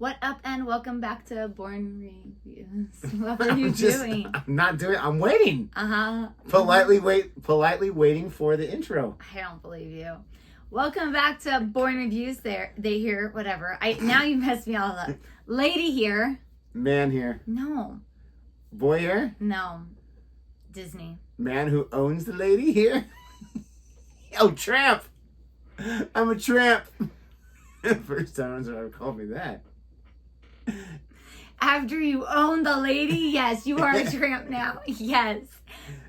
What up and welcome back to Born Reviews. What are you doing? I'm not doing. I'm waiting. Politely waiting for the intro. I don't believe you. Welcome back to Born Reviews. They here, whatever. Now you messed me all up. Lady here. Man here. No. Boy here. No. Disney. Man who owns the lady here. Oh, tramp. I'm a tramp. First time someone ever called me that. After you own the lady, yes, you are a tramp now. Yes.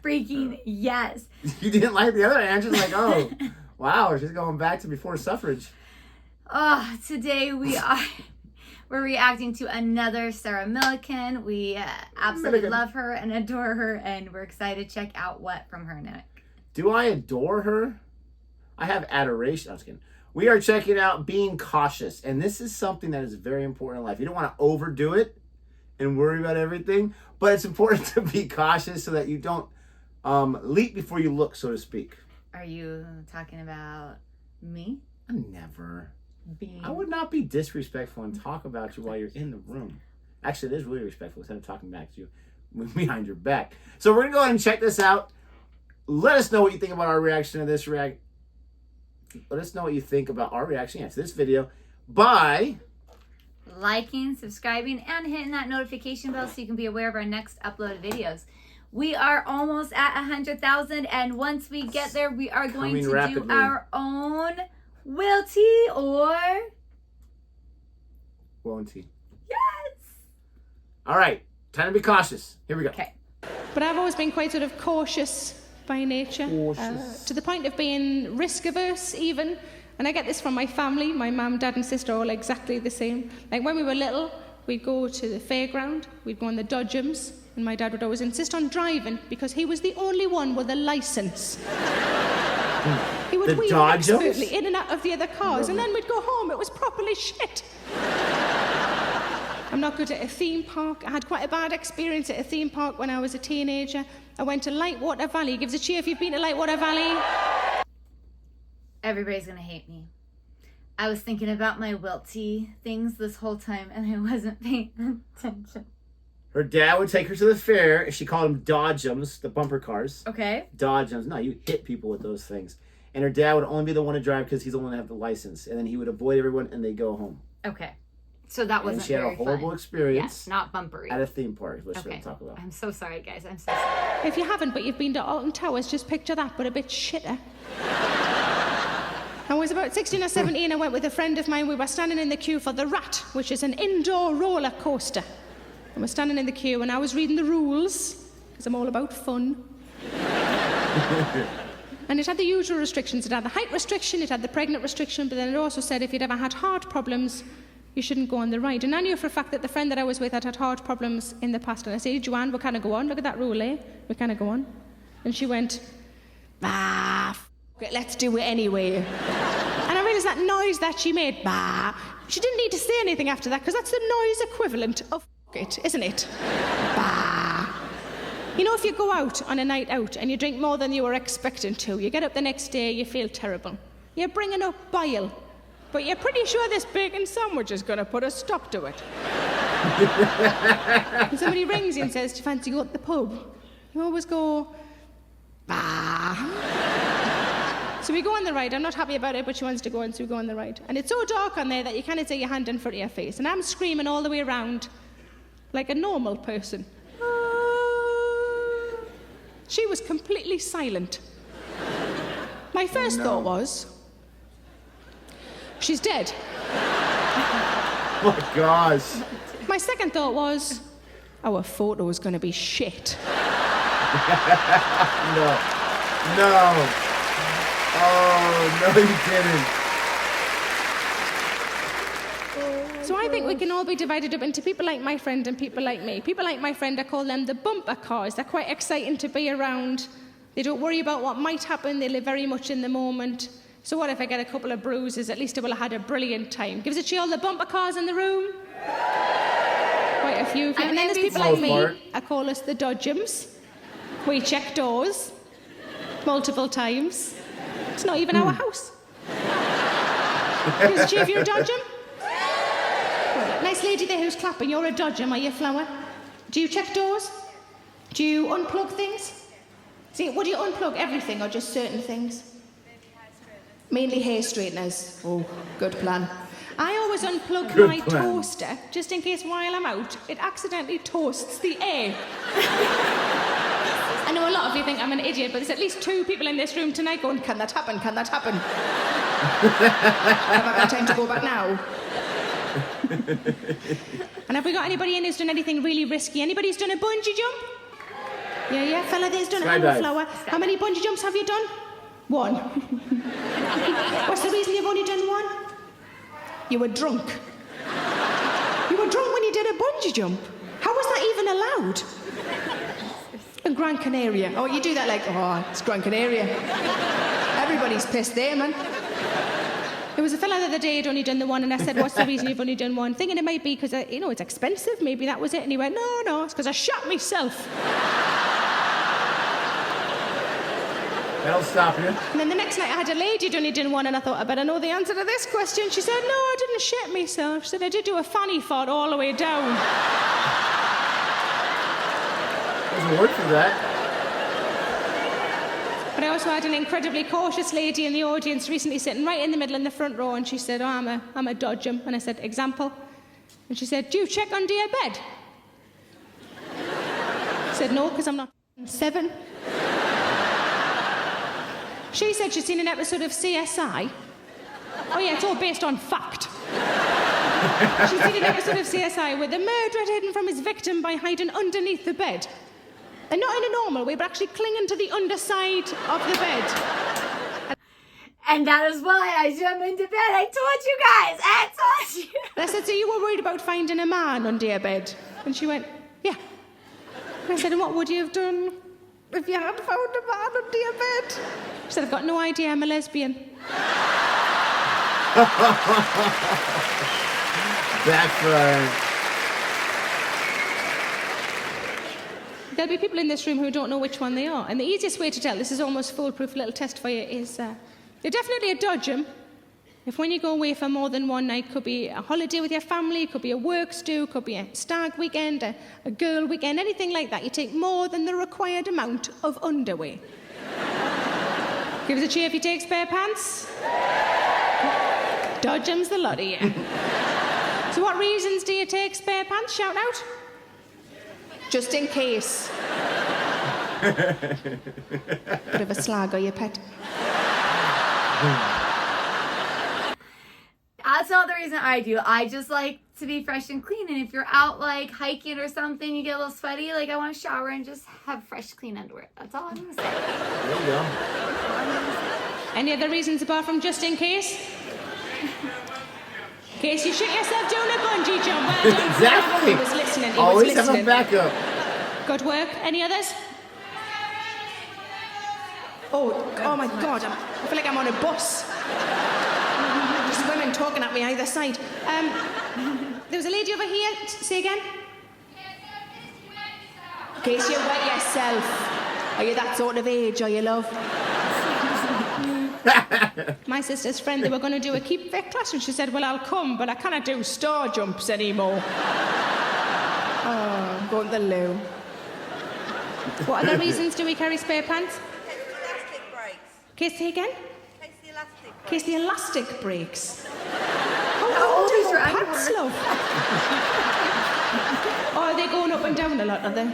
Freaking yes. You didn't like the other answer? Like, oh, wow, she's going back to before suffrage. Oh, today we're reacting to another Sarah Millican. We absolutely love her and adore her, and we're excited to check out what from her neck. Do I adore her? I have adoration. I was kidding. We are checking out Being Cautious, and this is something that is very important in life. You don't want to overdo it and worry about everything, but it's important to be cautious so that you don't leap before you look, so to speak. Are you talking about me? Never. I would not be disrespectful and talk about you while you're in the room. Actually, it is really respectful instead of talking back to you behind your back. So we're going to go ahead and check this out. Let us know what you think about our reaction to this Let us know what you think about our reaction to this video by liking, subscribing, and hitting that notification bell so you can be aware of our next uploaded videos. We are almost at 100,000, and once we get there, we are going to do our own Wilty or Won'ty. Yes. All right, time to be cautious. Here we go. Okay. But I've always been quite sort of cautious by nature, to the point of being risk averse even. And I get this from my family. My mum, dad and sister are all exactly the same. Like when we were little, we'd go to the fairground, we'd go on the dodgems, and my dad would always insist on driving because he was the only one with a license. He would weave expertly in and out of the other cars, and then we'd go home. It was properly shit. I'm not good at a theme park. I had quite a bad experience at a theme park when I was a teenager. I went to Lightwater Valley. Give us a cheer if you've been to Lightwater Valley. Everybody's gonna hate me. I was thinking about my Wilty things this whole time, and I wasn't paying attention. Her dad would take her to the fair. She called them dodgems, the bumper cars. Okay. Dodgems. No, you hit people with those things. And her dad would only be the one to drive because he's the one to have the license. And then he would avoid everyone, and they'd go home. Okay. So that wasn't very fun. And she had a horrible experience. Yes, not bumpery. At a theme park, which we're going to talk about. I'm so sorry, guys. I'm so sorry. If you haven't, but you've been to Alton Towers, just picture that, but a bit shitter. I was about 16 or 17. I went with a friend of mine. We were standing in the queue for the Rat, which is an indoor roller coaster. And we're standing in the queue, and I was reading the rules, because I'm all about fun. And it had the usual restrictions. It had the height restriction, it had the pregnant restriction, but then it also said if you'd ever had heart problems, you shouldn't go on the ride. And I knew for a fact that the friend that I was with had had heart problems in the past. And I said, Joanne, we kind of go on. Look at that rule, eh? We kind of go on. And she went, f it, let's do it anyway. And I realised that noise that she made, bah. She didn't need to say anything after that, because that's the noise equivalent of it, isn't it? Bah. You know, if you go out on a night out and you drink more than you were expecting to, you get up the next day, you feel terrible. You're bringing up bile. But you're pretty sure this bacon sandwich is going to put a stop to it. And somebody rings you and says, do you fancy go to the pub? You always go, bah. So we go on the ride. I'm not happy about it, but she wants to go on, so we go on the ride. And it's so dark on there that you can't see your hand in front of your face. And I'm screaming all the way around like a normal person. She was completely silent. My first thought was, she's dead. Oh my gosh. My second thought was, our photo is going to be shit. No. Oh, no, you didn't. So I think we can all be divided up into people like my friend and people like me. People like my friend, I call them the bumper cars. They're quite exciting to be around. They don't worry about what might happen. They live very much in the moment. So what if I get a couple of bruises? At least I will have had a brilliant time. Give us a cheer, all the bumper cars in the room. Quite a few. And then there's people like me. I call us the dodgems. We check doors multiple times. It's not even our house. Give us a cheer if you're a dodgem. Nice lady there who's clapping, you're a dodger, are you, Flower? Do you check doors? Do you unplug things? See, would you unplug everything or just certain things? Mainly hair straighteners. Oh, good plan. I always unplug my toaster, just in case while I'm out, it accidentally toasts the air. I know a lot of you think I'm an idiot, but there's at least 2 people in this room tonight going, can that happen? Can that happen? Have I got time to go back now? And have we got anybody in who's done anything really risky? Anybody's done a bungee jump? Yeah, fella there's done a Flower. How many bungee jumps have you done? 1. What's the reason you've only done 1? You were drunk. You were drunk when you did a bungee jump. How was that even allowed? In Gran Canaria. Oh, you do that like, oh, it's Gran Canaria. Everybody's pissed there, man. There was a fella the other day who'd only done the 1, and I said, what's the reason you've only done 1? Thinking it might be because, it's expensive. Maybe that was it. And he went, no, it's because I shot myself. That'll stop you. And then the next night I had a lady who'd only done 1, and I thought, I better know the answer to this question. She said, no, I didn't shit myself. She said, I did do a fanny fart all the way down. There's a word for that. But I also had an incredibly cautious lady in the audience recently sitting right in the middle in the front row, and she said, oh, I'm a dodger. And I said, example? And she said, do you check under your bed? I said, no, because I'm not 7. She said she'd seen an episode of CSI. Oh yeah, it's all based on fact. She'd seen an episode of CSI where the murderer had hidden from his victim by hiding underneath the bed. And not in a normal way, but actually clinging to the underside of the bed. And that is why I jump into bed. I told you guys. I told you. And I said, so you were worried about finding a man under your bed? And she went, yeah. And I said, and what would you have done if you had found a man under your bed? She said, I've got no idea, I'm a lesbian. Backfired. There'll be people in this room who don't know which one they are. And the easiest way to tell, this is almost foolproof little test for you, is you're definitely a dodger if when you go away for more than 1 night, could be a holiday with your family, could be a work stew, could be a stag weekend, a girl weekend, anything like that, you take more than the required amount of underwear. Give us a cheer if you take spare pants. Dodgems the lot of you. So what reasons do you take spare pants? Shout out. Just in case. Bit of a slag or your pet. That's not the reason I do. I just like to be fresh and clean. And if you're out like hiking or something, you get a little sweaty, like I want to shower and just have fresh, clean underwear. That's all I'm going to say. There you go. Any other reasons apart from just in case? In case you shit yourself doing a bungee jump. Well done. Exactly. He was listening. He Always was listening. have a backup. Good work. Any others? Oh my God. I feel like I'm on a bus. Just women talking at me either side. There was a lady over here. Say again. In case you wet yourself. Are you that sort of age, are you, love? My sister's friend, they were going to do a keep fit class, and she said, well, I'll come, but I cannot do star jumps anymore. Oh, I'm going to the loo. What other reasons do we carry spare pants? In case the elastic breaks. Case, say again? In case the elastic breaks. Case the elastic breaks. How old is your pants, love? Oh, are they going up and down a lot, are they?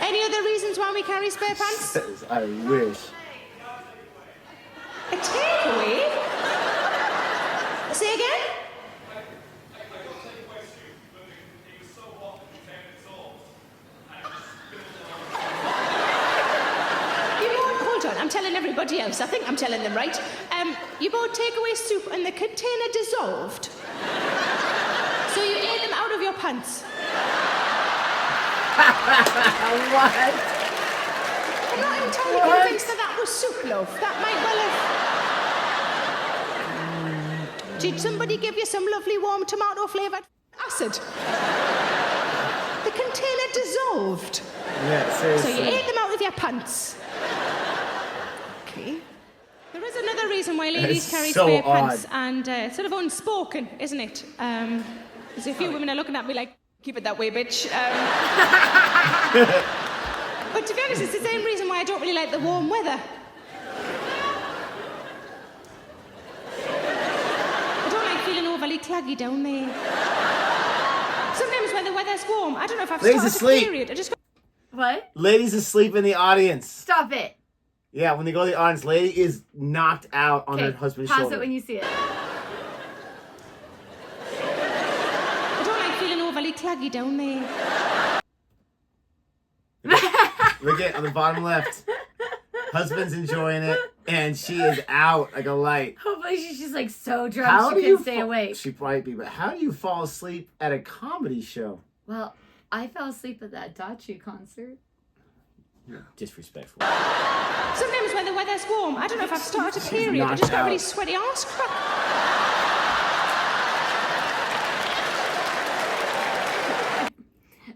Any other reasons why we carry spare pants? I wish. A takeaway? Say again? Hold on, I'm telling everybody else. I think I'm telling them right. You bought takeaway soup and the container dissolved. So you ate them out of your pants. What? I'm not entirely convinced that was soup, love. That might well have... Did somebody give you some lovely warm tomato-flavoured acid? The container dissolved. Yeah, seriously. So you ate them out with your pants. Okay. There is another reason why ladies carry so spare odd. pants, and it's sort of unspoken, isn't it? There's a few women are looking at me like, keep it that way, bitch. But to be honest, it's the same reason why I don't really like the warm weather. I don't like feeling overly claggy down there. Sometimes when the weather's warm, I don't know if I've Ladies started asleep. a period. I just go, What? Lady's asleep in the audience. Stop it. Yeah, when they go to the audience, lady is knocked out on her husband's pause shoulder. it when you see it. I don't like feeling overly claggy down there. Look at on the bottom left. Husband's enjoying it, and she is out like a light. Hopefully she's just like so drunk she can stay awake. She might be, but how do you fall asleep at a comedy show? Well, I fell asleep at that Dachi concert. You're disrespectful. Sometimes when the weather's warm, I don't know if I've started a period. I knocked just got out. really sweaty arse crack.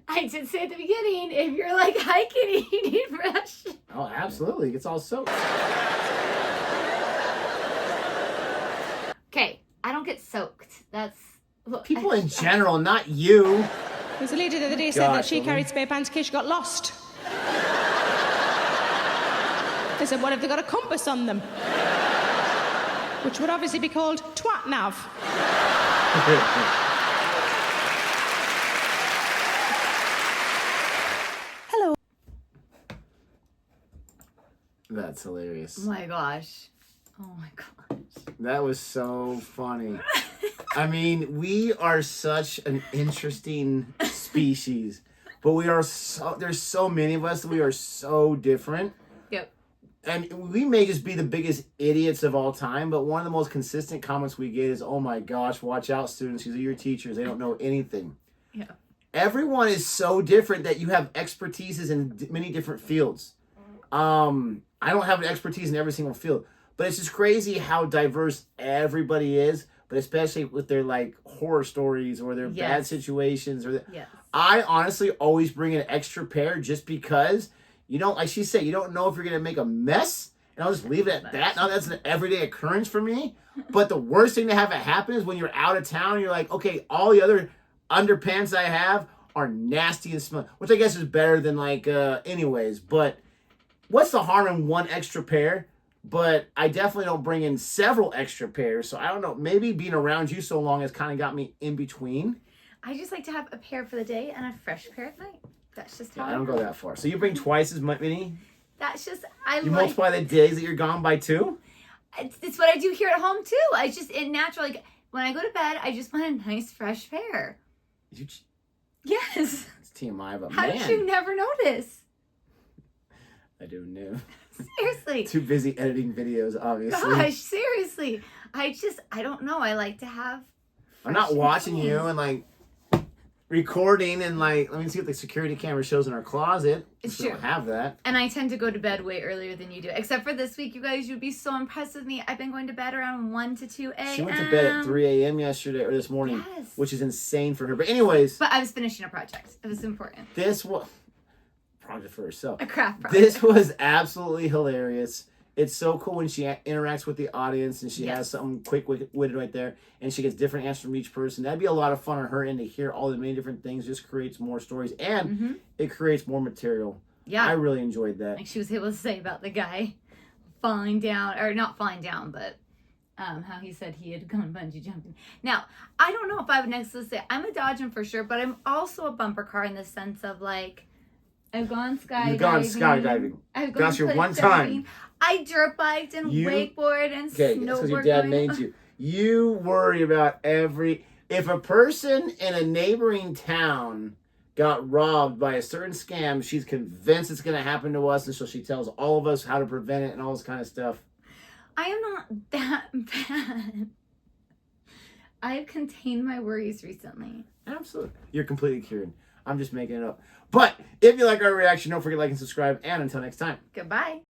I did say at the beginning, if you're like hiking, you need fresh. Oh, absolutely. It gets all soaked. Okay, I don't get soaked. That's look. People in general, not you. There's a lady the other day said that she carried spare pants in case she got lost. I said, what if they got a compass on them? Which would obviously be called twat nav. Hello. That's hilarious. Oh my gosh. Oh my gosh. That was so funny. I mean, we are such an interesting species, but there's so many of us that we are so different. Yep. And we may just be the biggest idiots of all time, but one of the most consistent comments we get is, oh my gosh, watch out, students. These are your teachers. They don't know anything. Yeah. Everyone is so different that you have expertises in many different fields. I don't have an expertise in every single field, but it's just crazy how diverse everybody is, but especially with their like horror stories or their bad situations. Yes. I honestly always bring an extra pair just because, you know, like she said, you don't know if you're going to make a mess, and I'll just leave it at that. Now that's an everyday occurrence for me, but the worst thing to have it happen is when you're out of town and you're like, okay, all the other underpants I have are nasty and smell, which I guess is better than like anyways, but what's the harm in one extra pair? But I definitely don't bring in several extra pairs, so I don't know, maybe being around you so long has kind of got me in between. I just like to have a pair for the day and a fresh pair at night. That's just how I don't go that far. So you bring twice as many? That's just You multiply the days that you're gone by 2? It's what I do here at home too. I just natural. Like when I go to bed, I just want a nice fresh pair. Yes. It's TMI, but How did you never notice? I do know. Seriously. Too busy editing videos, obviously. Gosh, seriously. I don't know. I like to have. I'm not watching you and like recording and like, let me see what the security camera shows in our closet. It's We true. don't have that. And I tend to go to bed way earlier than you do. Except for this week, you guys, you'd be so impressed with me. I've been going to bed around 1 to 2 a.m. She went to bed at 3 a.m. yesterday or this morning, Yes. which is insane for her. But anyways, But I was finishing a project. It was important. this was project for herself. A craft project. This was absolutely hilarious. It's so cool when she interacts with the audience and she has something quick-witted right there and she gets different answers from each person. That'd be a lot of fun on her end to hear all the many different things. Just creates more stories and it creates more material. Yeah. I really enjoyed that. Like she was able to say about the guy falling down, or not falling down, but how he said he had gone bungee jumping. Now, I don't know if I would necessarily say I'm a dodging for sure, but I'm also a bumper car in the sense of like, I've gone skydiving. You've gone skydiving. I've gone That's your cliff one diving. time. I dirt biked and wakeboard and Okay, snowboard. that's because your dad made you. You worry about if a person in a neighboring town got robbed by a certain scam, she's convinced it's going to happen to us, and so she tells all of us how to prevent it and all this kind of stuff. I am not that bad. I have contained my worries recently. Absolutely. You're completely cured. I'm just making it up. But if you like our reaction, don't forget to like and subscribe, and until next time. Goodbye.